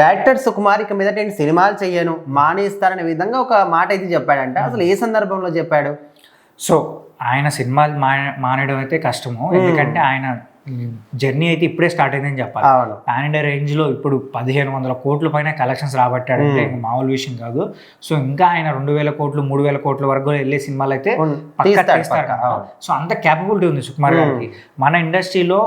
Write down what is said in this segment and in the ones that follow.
Director Sukumar ఇక మీద నేను సినిమాలు చెయ్యను మానేస్తారనే విధంగా ఒక మాట అయితే చెప్పాడంట. అసలు ఏ సందర్భంలో చెప్పాడు? సో ఆయన సినిమాలు మానేయడం అయితే కష్టము, ఎందుకంటే ఆయన జర్నీ అయితే ఇప్పుడే స్టార్ట్ అయిందని చెప్పాలి. పాన్ ఇండియా రేంజ్ లో ఇప్పుడు 1500 కోట్ల పైన కలెక్షన్స్ రాబట్టాడంటే ఇంకా మామూలు విషయం కాదు. సో ఇంకా ఆయన 2000 కోట్లు 3000 కోట్ల వరకు వెళ్ళే సినిమాలు అయితే పక్కా తీస్తారు. సో అంత క్యాపబిలిటీ ఉంది సుకుమార్ గారికి. మన ఇండస్ట్రీలో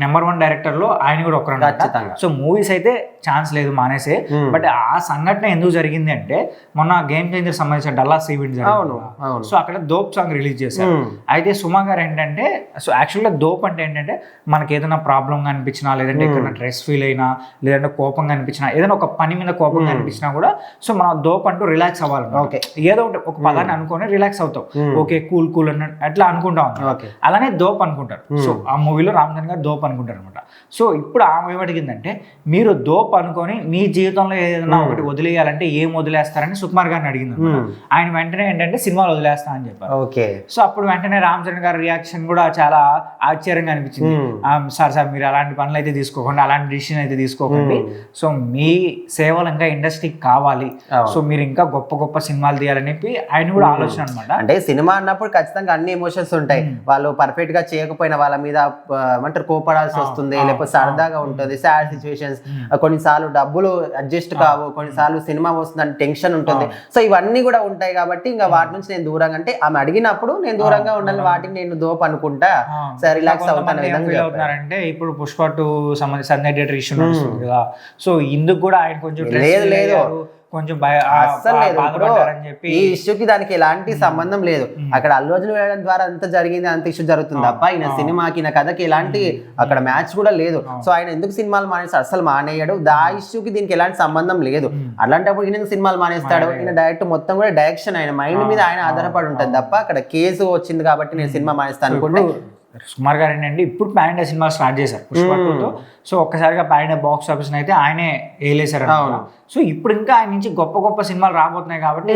నెంబర్ 1 డైరెక్టర్లో ఆయన కూడా ఒకరు. సో మూవీస్ అయితే ఛాన్స్ లేదు మానేసే. బట్ ఆ సంఘటన ఎందుకు జరిగింది అంటే మొన్న గేమ్ చేంజర్ సంబంధించిన డల్లాస్ ఈవెంట్ జరిగింది. సో అక్కడ దోప్ సాంగ్ రిలీజ్ చేశారు. అయితే సుమా గారు ఏంటంటే, సో యాక్చువల్గా దోప్ అంటే ఏంటంటే మనకి ఏదైనా ప్రాబ్లంగా అనిపించినా, లేదంటే ఎక్కడైనా స్ట్రెస్ ఫీల్ అయినా, లేదంటే కోపంగా అనిపించినా, ఏదైనా ఒక పని మీద కోపంగా అనిపించినా కూడా సో మనం దోప్ అంటూ రిలాక్స్ అవ్వాలి. ఓకే, ఏదో ఒక పదాన్ని అనుకొని రిలాక్స్ అవుతాం. ఓకే కూల్ కూల్ అన్నట్టు అట్లా అనుకుంటా ఉంటాం. అలానే దోప్ అనుకుంటారు. సో ఆ మూవీలో రామ్ చరణ్ గారు దోప్ అనుకుంటారు అనమాట. సో ఇప్పుడు ఆమె ఏమడిగిందంటే, మీరు దోప్ అనుకొని మీ జీవితంలో ఏదైనా ఒకటి వదిలేయాలంటే ఏం వదిలేస్తారని సుకుమార్ గారిని అడిగింది. ఆయన వెంటనే ఏంటంటే సినిమాలు వదిలేస్తా అని చెప్పారు. ఓకే, సో అప్పుడు వెంటనే రామ్ చరణ్ గారి రియాక్షన్ కూడా చాలా ఆశ్చర్యంగా అనిపించింది. సార్ మీరు అలాంటి పనులు అయితే తీసుకోకండి, అలాంటి డిసిషన్ అయితే తీసుకోకండి. సో మీ సేవలు ఇంకా ఇండస్ట్రీకి కావాలి, సో మీరు ఇంకా గొప్ప గొప్ప సినిమాలు తీయాలని చెప్పి ఆయన కూడా ఆలోచన అనమాట. అంటే సినిమా అన్నప్పుడు ఖచ్చితంగా అన్ని ఎమోషన్స్ ఉంటాయి. వాళ్ళు పర్ఫెక్ట్ గా చేయకపోయినా వాళ్ళ మీద ఏమంటారు కోపడాల్సి వస్తుంది, లేకపోతే సరదాగా ఉంటుంది, సాడ్ సిచ్యువేషన్స్, కొన్నిసార్లు డబ్బులు అడ్జస్ట్ కావు, కొన్నిసార్లు సినిమా వస్తుందని టెన్షన్ ఉంటుంది. సో ఇవన్నీ కూడా ఉంటాయి కాబట్టి ఇంకా వాటి నుంచి నేను దూరంగా, అంటే ఆమె అడిగినప్పుడు నేను దూరంగా ఉండాలి, వాటిని నేను దోప్ అనుకుంటా సరే రిలాక్స్ అవుతాను అవుతున్నారంటే. ఇప్పుడు పుష్ప 2 సంబంధించి సంజయ్ థియేటర్ ఇష్యూ నడుస్తుంది కదా. సో ఇందుకు కూడా ఆయన కొంచెం లేదు కొంచెం అస్సలు లేదు. ఈ ఇష్యూకి దానికి ఎలాంటి సంబంధం లేదు. అక్కడ అల్లు అర్జున్ వేయడం ద్వారా అంత జరిగింది, అంత ఇష్యూ జరుగుతుంది తప్ప ఈయన సినిమాకి ఈయన కథకి ఎలాంటి అక్కడ మ్యాచ్ కూడా లేదు. సో ఆయన ఎందుకు సినిమాలు మానేస్తాడు? అసలు మానేయడు. ఆ ఇష్యూకి దీనికి ఎలాంటి సంబంధం లేదు. అలాంటప్పుడు ఈయన సినిమాలు మానేస్తాడు? ఈయన డైరెక్ట్ మొత్తం కూడా డైరెక్షన్ ఆయన మైండ్ మీద ఆయన ఆధారపడి ఉంటుంది తప్ప అక్కడ కేసు వచ్చింది కాబట్టి నేను సినిమా మానేస్తాను అనుకుంటే. సుకుమార్ గారు ఏంటంటే ఇప్పుడు పాన్ ఇండియా సినిమా స్టార్ట్ చేశారు పుష్ప 2తో. సో ఒక్కసారిగా పాన్ ఇండియా బాక్స్ ఆఫీస్ అయితే ఆయనే వేలేశారు. సో ఇప్పుడు ఇంకా ఆయన నుంచి గొప్ప గొప్ప సినిమాలు రాబోతున్నాయి కాబట్టి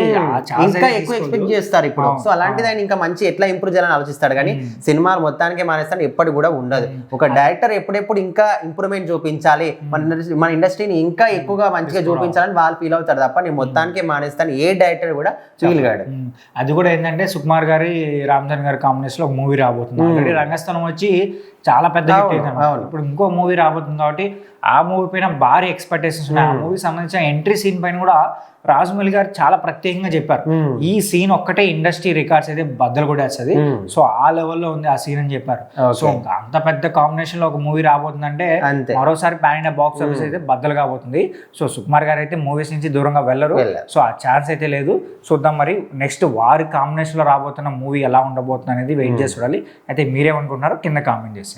ఇంకా ఎక్కువ ఎక్స్పెక్ట్ చేస్తారు ఇప్పుడు. సో అలాంటిది ఆయన ఇంకా మంచి ఎట్లా ఇంప్రూవ్ చేయాలని ఆలోచిస్తాడు కానీ సినిమాలు మొత్తానికే మానేస్తాను ఎప్పటి కూడా ఉండదు. ఒక డైరెక్టర్ ఎప్పుడెప్పుడు ఇంకా ఇంప్రూవ్మెంట్ చూపించాలి, మన ఇండస్ట్రీని ఇంకా ఎక్కువగా మంచిగా చూపించాలని వాళ్ళు ఫీల్ అవుతారు తప్ప నేను మొత్తానికే మానేస్తాను ఏ డైరెక్టర్ కూడా ఫీల్ కాడు. అది కూడా ఏంటంటే సుకుమార్ గారి రామ్ చరణ్ గారి కాంబినేషన్ లో ఒక మూవీ రాబోతుంది. ఆల్రెడీ రంగస్థలం వచ్చి చాలా పెద్ద హిట్ అయింది. ఇప్పుడు ఇంకో మూవీ రాబోతుంది కాబట్టి ఆ మూవీ పైన భారీ ఎక్స్పెక్టేషన్స్ ఉన్నాయి. ఆ మూవీ సంబంధించిన ఎంట్రీ సీన్ పైన కూడా రాజమౌళి గారు చాలా ప్రత్యేకంగా చెప్పారు. ఈ సీన్ ఒక్కటే ఇండస్ట్రీ రికార్డ్స్ అయితే బద్దలు కొట్టేస్తుంది. సో ఆ లెవెల్లో ఉంది ఆ సీన్ అని చెప్పారు. సో అంత పెద్ద కాంబినేషన్ లో ఒక మూవీ రాబోతుందంటే మరోసారి పాన్ ఇండియా బాక్స్ ఆఫీస్ అయితే బద్దలు కాబోతుంది. సో సుకుమార్ గారు అయితే మూవీస్ నుంచి దూరంగా వెళ్ళరు. సో ఆ ఛాన్స్ అయితే లేదు. చూద్దాం మరి నెక్స్ట్ వారి కాంబినేషన్ లో రాబోతున్న మూవీ ఎలా ఉండబోతుంది అనేది వెయిట్ చేసి చూడాలి. అయితే మీరేమనుకుంటున్నారో కింద కామెంట్ చేసి